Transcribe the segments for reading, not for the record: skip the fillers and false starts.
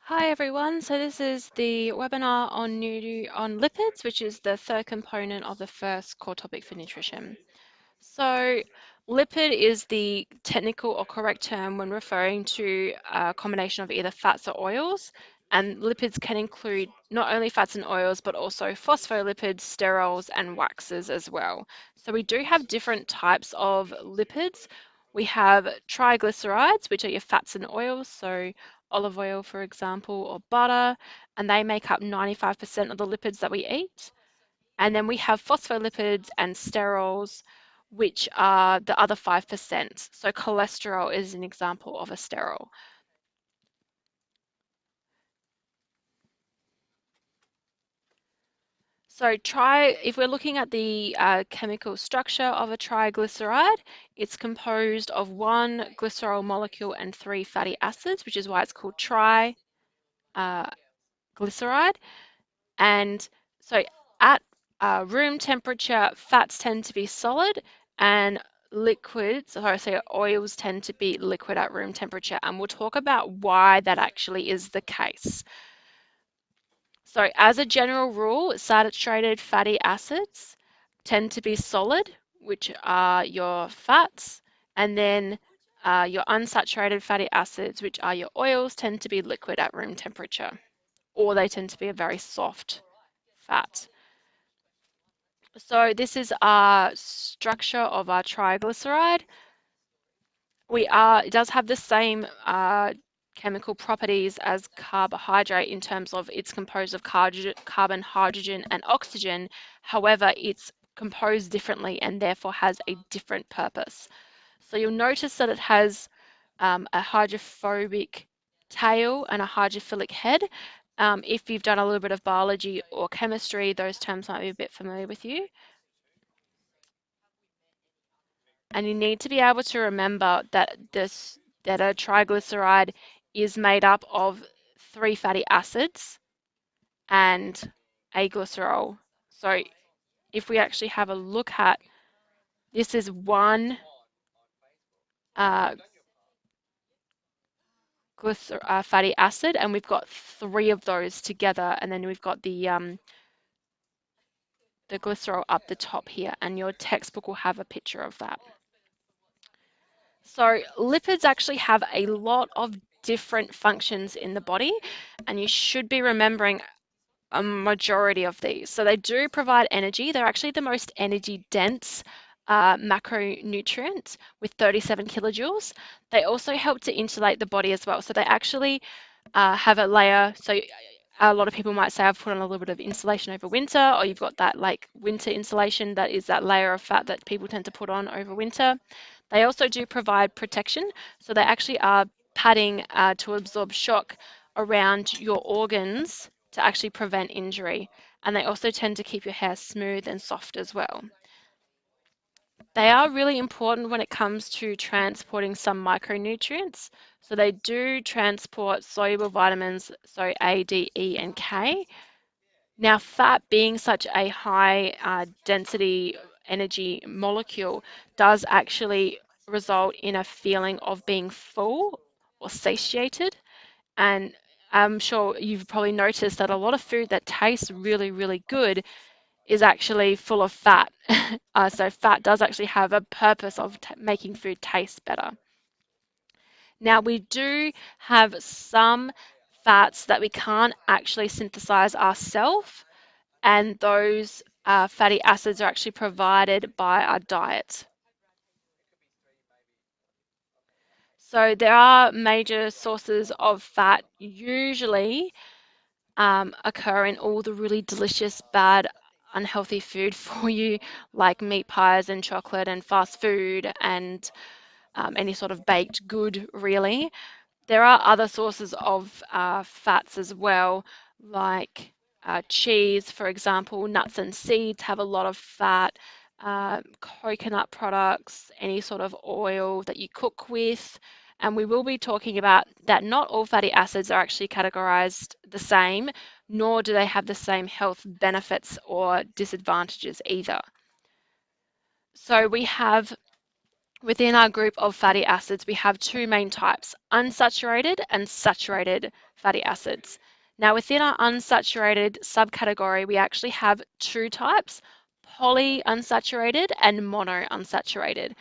Hi everyone. So this is the webinar on lipids, which is the third component of the first core topic for nutrition. So lipid is the technical or correct term when referring to a combination of either fats or oils. And lipids can include not only fats and oils, but also phospholipids, sterols, and waxes as well. So we do have different types of lipids. We have triglycerides, which are your fats and oils, so olive oil, for example, or butter, and they make up 95% of the lipids that we eat. And then we have phospholipids and sterols, which are the other 5%. So cholesterol is an example of a sterol. So if we're looking at the chemical structure of a triglyceride, it's composed of one glycerol molecule and three fatty acids, which is why it's called triglyceride. And so at room temperature, fats tend to be solid and oils tend to be liquid at room temperature. And we'll talk about why that actually is the case. So as a general rule, saturated fatty acids tend to be solid, which are your fats, and then your unsaturated fatty acids, which are your oils, tend to be liquid at room temperature, or they tend to be a very soft fat. So this is our structure of our triglyceride. It does have the same chemical properties as carbohydrate in terms of it's composed of carbon, hydrogen, and oxygen. However, it's composed differently and therefore has a different purpose. So you'll notice that it has a hydrophobic tail and a hydrophilic head. If you've done a little bit of biology or chemistry, those terms might be a bit familiar with you. And you need to be able to remember that a triglyceride is made up of three fatty acids and a glycerol. So if we actually have a look at this is one uh, fatty acid, and we've got three of those together, and then we've got the glycerol up the top here, and your textbook will have a picture of that. So lipids actually have a lot of different functions in the body, and you should be remembering a majority of these. So they do provide energy. They're actually the most energy dense macronutrient with 37 kilojoules. They also help to insulate the body as well. So they actually have a layer. So a lot of people might say, I've put on a little bit of insulation over winter, or you've got that like winter insulation, that is that layer of fat that people tend to put on over winter. They also do provide protection. So they actually are padding to absorb shock around your organs to actually prevent injury. And they also tend to keep your hair smooth and soft as well. They are really important when it comes to transporting some micronutrients. So they do transport soluble vitamins, so A, D, E, and K. Now, fat being such a high density energy molecule does actually result in a feeling of being full or satiated. And I'm sure you've probably noticed that a lot of food that tastes really, really good is actually full of fat. So fat does actually have a purpose of making food taste better. Now we do have some fats that we can't actually synthesize ourselves, and those fatty acids are actually provided by our diet. So there are major sources of fat usually occur in all the really delicious, bad, unhealthy food for you, like meat pies and chocolate and fast food and any sort of baked good, really. There are other sources of fats as well, like cheese, for example. Nuts and seeds have a lot of fat. Coconut products, any sort of oil that you cook with. And we will be talking about that not all fatty acids are actually categorized the same, nor do they have the same health benefits or disadvantages either. So we have Within our group of fatty acids, we have two main types, unsaturated and saturated fatty acids. Now, within our unsaturated subcategory, we actually have two types, polyunsaturated and monounsaturated.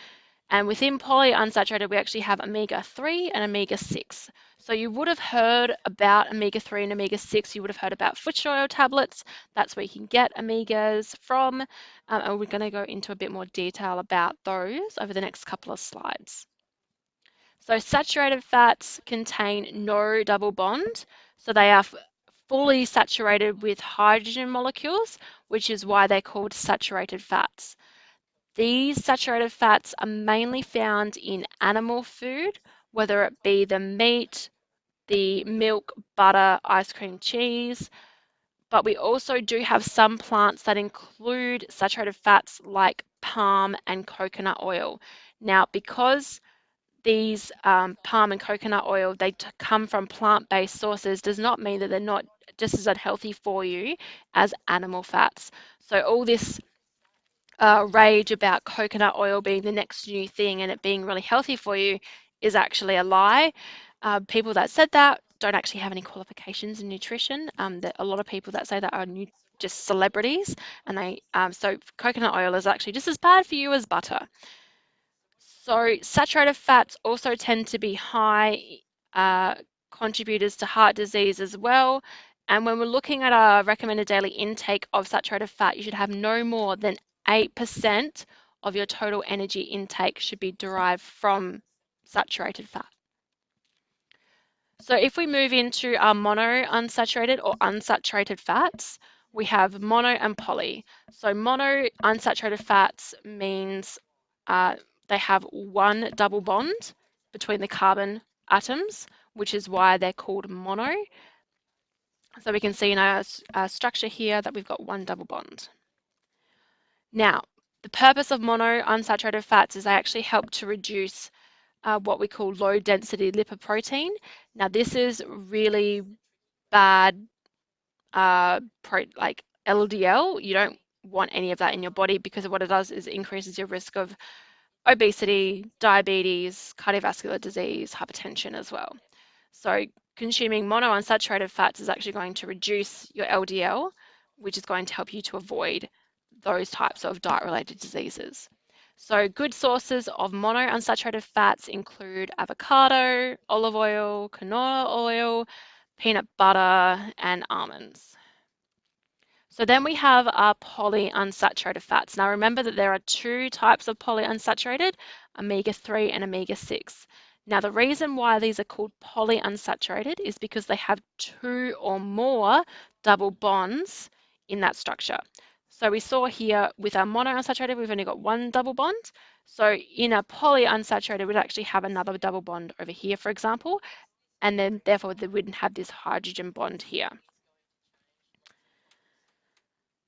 And within polyunsaturated, we actually have omega-3 and omega-6. So you would have heard about omega-3 and omega-6. You would have heard about fish oil tablets. That's where you can get omegas from. And we're going to go into a bit more detail about those over the next couple of slides. So saturated fats contain no double bond. So they are fully saturated with hydrogen molecules, which is why they're called saturated fats. These saturated fats are mainly found in animal food, whether it be the meat, the milk, butter, ice cream, cheese, but we also do have some plants that include saturated fats like palm and coconut oil. Now, because these palm and coconut oil, they come from plant-based sources, does not mean that they're not just as unhealthy for you as animal fats. So all this rage about coconut oil being the next new thing and it being really healthy for you is actually a lie. People that said that don't actually have any qualifications in nutrition. That a lot of people that say that are just celebrities, and so coconut oil is actually just as bad for you as butter. So saturated fats also tend to be high uh, contributors to heart disease as well. And when we're looking at our recommended daily intake of saturated fat, you should have no more than 8% of your total energy intake should be derived from saturated fat. So if we move into our monounsaturated or unsaturated fats, we have mono and poly. So monounsaturated fats means uh, they have one double bond between the carbon atoms, which is why they're called mono. So we can see in our structure here that we've got one double bond. Now, the purpose of monounsaturated fats is they actually help to reduce what we call low density lipoprotein. Now, this is really bad, like LDL. You don't want any of that in your body because what it does is it increases your risk of obesity, diabetes, cardiovascular disease, hypertension as well. So consuming monounsaturated fats is actually going to reduce your LDL, which is going to help you to avoid those types of diet-related diseases. So good sources of monounsaturated fats include avocado, olive oil, canola oil, peanut butter, and almonds. So then we have our polyunsaturated fats. Now remember that there are two types of polyunsaturated, omega-3 and omega-6. Now the reason why these are called polyunsaturated is because they have two or more double bonds in that structure. So we saw here with our monounsaturated, we've only got one double bond. So in a polyunsaturated, we'd actually have another double bond over here, for example, and then therefore they wouldn't have this hydrogen bond here.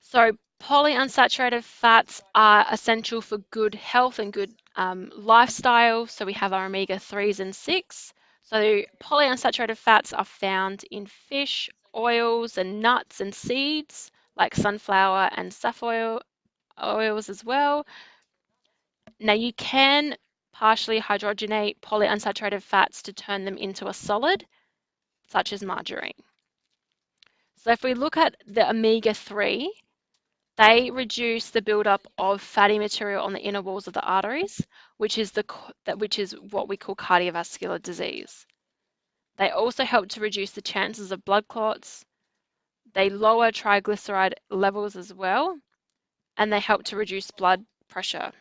So polyunsaturated fats are essential for good health and good lifestyle. So we have our omega-3s and 6. So polyunsaturated fats are found in fish, oils, and nuts and seeds, like sunflower and safflower oils as well. Now you can partially hydrogenate polyunsaturated fats to turn them into a solid, such as margarine. So if we look at the omega-3, they reduce the buildup of fatty material on the inner walls of the arteries, which is what we call cardiovascular disease. They also help to reduce the chances of blood clots. They lower triglyceride levels as well, and they help to reduce blood pressure.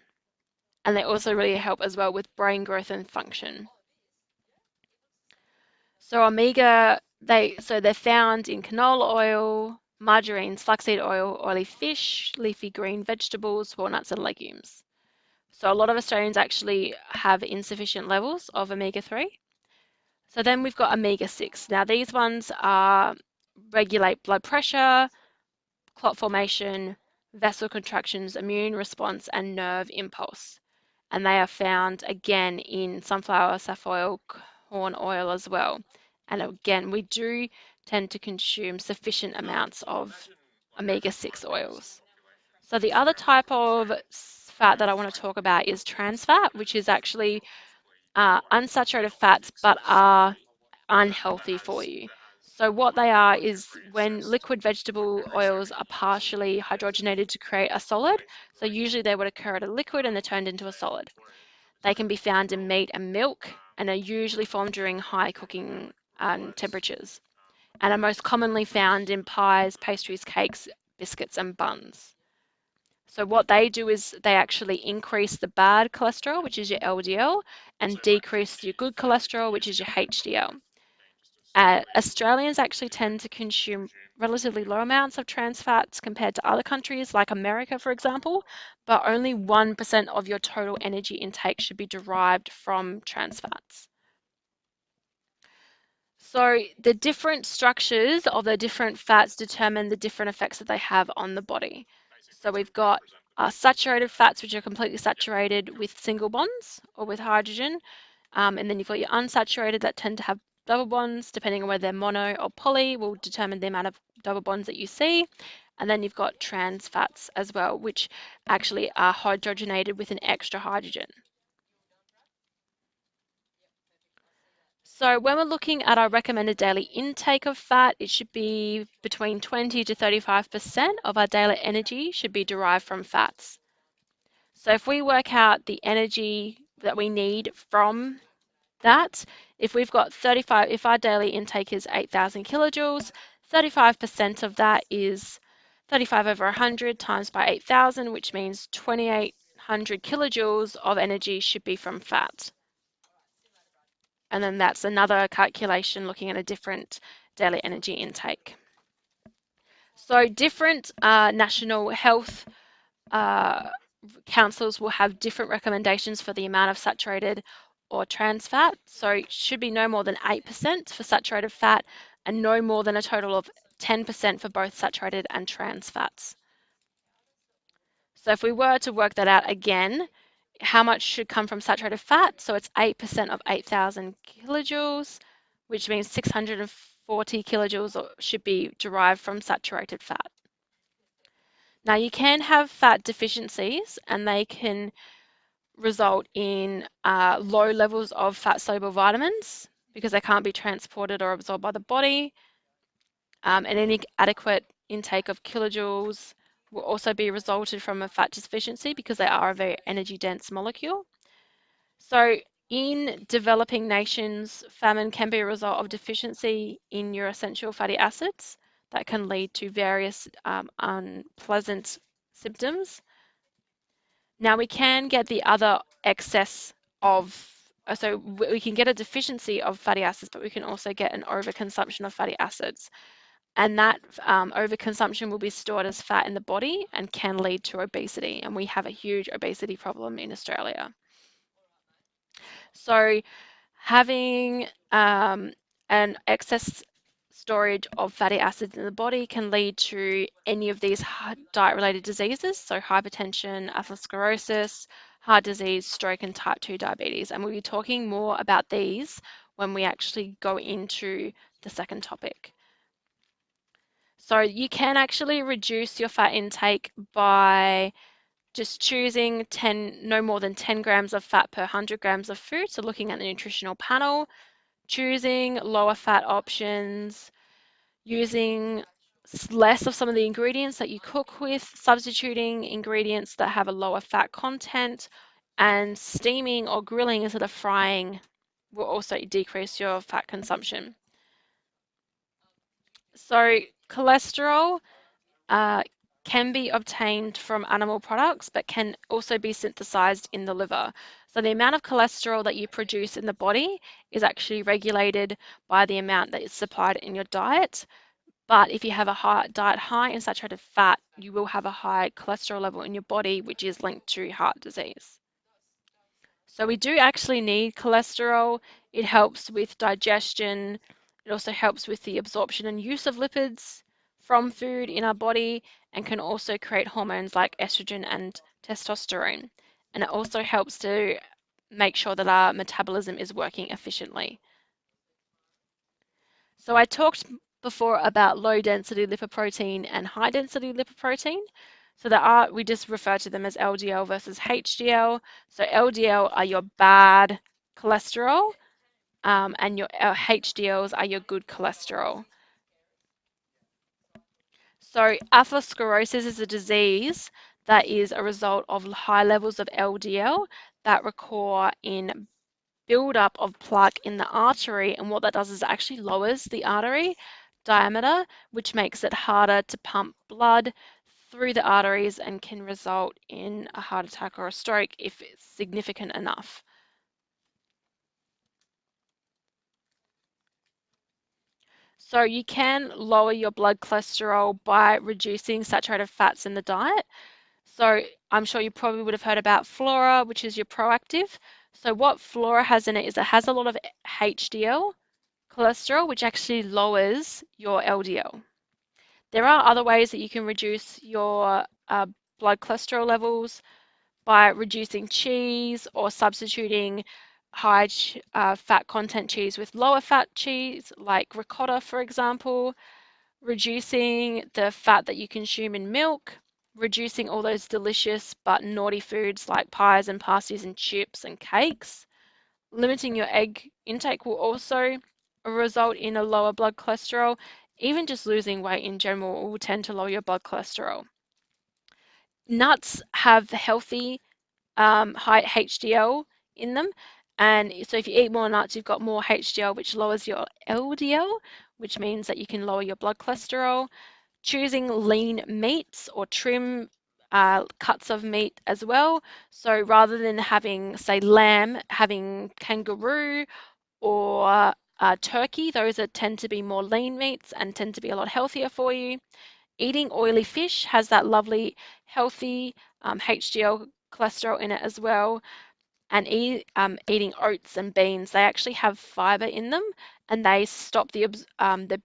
And they also really help as well with brain growth and function. So they're found in canola oil, margarine, flaxseed oil, oily fish, leafy green vegetables, walnuts, and legumes. So a lot of Australians actually have insufficient levels of omega-3. So then we've got omega-6. Now these ones regulate blood pressure, clot formation, vessel contractions, immune response, and nerve impulse. And they are found again in sunflower, safflower, corn oil as well. And again, we do tend to consume sufficient amounts of omega-6 oils. So the other type of fat that I want to talk about is trans fat, which is actually unsaturated fats but are unhealthy for you. So what they are is when liquid vegetable oils are partially hydrogenated to create a solid. So usually they would occur at a liquid and they're turned into a solid. They can be found in meat and milk and are usually formed during high cooking temperatures and are most commonly found in pies, pastries, cakes, biscuits, and buns. So what they do is they actually increase the bad cholesterol, which is your LDL, and decrease your good cholesterol, which is your HDL. Australians actually tend to consume relatively low amounts of trans fats compared to other countries like America, for example, but only 1% of your total energy intake should be derived from trans fats. So the different structures of the different fats determine the different effects that they have on the body. So we've got saturated fats, which are completely saturated with single bonds or with hydrogen. And then you've got your unsaturated that tend to have double bonds, depending on whether they're mono or poly, will determine the amount of double bonds that you see. And then you've got trans fats as well, which actually are hydrogenated with an extra hydrogen. So when we're looking at our recommended daily intake of fat, it should be between 20 to 35% of our daily energy should be derived from fats. So if we work out the energy that we need from that, if we've got 35, if our daily intake is 8,000 kilojoules, 35% of that is 35 over 100 times by 8,000, which means 2,800 kilojoules of energy should be from fat. And then that's another calculation looking at a different daily energy intake. So different national health councils will have different recommendations for the amount of saturated or trans fat. So it should be no more than 8% for saturated fat and no more than a total of 10% for both saturated and trans fats. So if we were to work that out again, how much should come from saturated fat? So it's 8% of 8,000 kilojoules, which means 640 kilojoules should be derived from saturated fat. Now you can have fat deficiencies and they can result in low levels of fat-soluble vitamins because they can't be transported or absorbed by the body. And any adequate intake of kilojoules will also be resulted from a fat deficiency because they are a very energy-dense molecule. So in developing nations, famine can be a result of deficiency in your essential fatty acids that can lead to various unpleasant symptoms. Now we can get the other excess of, so we can get a deficiency of fatty acids, but we can also get an overconsumption of fatty acids. And that overconsumption will be stored as fat in the body and can lead to obesity. And we have a huge obesity problem in Australia. So having an excess storage of fatty acids in the body can lead to any of these diet-related diseases, so hypertension, atherosclerosis, heart disease, stroke, and type 2 diabetes. And we'll be talking more about these when we actually go into the second topic. So you can actually reduce your fat intake by just choosing no more than 10 grams of fat per 100 grams of food. So looking at the nutritional panel, choosing lower fat options, using less of some of the ingredients that you cook with, substituting ingredients that have a lower fat content, and steaming or grilling instead of frying will also decrease your fat consumption. So cholesterol can be obtained from animal products, but can also be synthesized in the liver. So the amount of cholesterol that you produce in the body is actually regulated by the amount that is supplied in your diet. But if you have a diet high in saturated fat, you will have a high cholesterol level in your body, which is linked to heart disease. So we do actually need cholesterol. It helps with digestion. It also helps with the absorption and use of lipids from food in our body and can also create hormones like estrogen and testosterone. And it also helps to make sure that our metabolism is working efficiently. So I talked before about low density lipoprotein and high density lipoprotein. So there are, we just refer to them as LDL versus HDL. So LDL are your bad cholesterol, and your HDLs are your good cholesterol. So atherosclerosis is a disease that is a result of high levels of LDL that occur in buildup of plaque in the artery. And what that does is it actually lowers the artery diameter, which makes it harder to pump blood through the arteries and can result in a heart attack or a stroke if it's significant enough. So you can lower your blood cholesterol by reducing saturated fats in the diet. So I'm sure you probably would have heard about Flora, which is your proactive. So what Flora has in it is it has a lot of HDL cholesterol, which actually lowers your LDL. There are other ways that you can reduce your blood cholesterol levels by reducing cheese or substituting high fat content cheese with lower fat cheese, like ricotta, for example, reducing the fat that you consume in milk, reducing all those delicious but naughty foods like pies and pasties and chips and cakes. Limiting your egg intake will also result in a lower blood cholesterol. Even just losing weight in general will tend to lower your blood cholesterol. Nuts have healthy high HDL in them. And so if you eat more nuts, you've got more HDL, which lowers your LDL, which means that you can lower your blood cholesterol. Choosing lean meats or trim cuts of meat as well. So rather than having, say, lamb, having kangaroo or turkey, those are, tend to be more lean meats and tend to be a lot healthier for you. Eating oily fish has that lovely, healthy HDL cholesterol in it as well. And eating oats and beans, they actually have fiber in them, and they stop the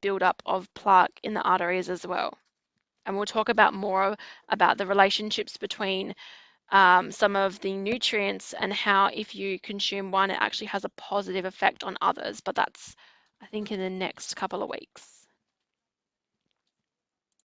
buildup of plaque in the arteries as well. And we'll talk about more about the relationships between some of the nutrients and how if you consume one, it actually has a positive effect on others. But that's, I think, in the next couple of weeks.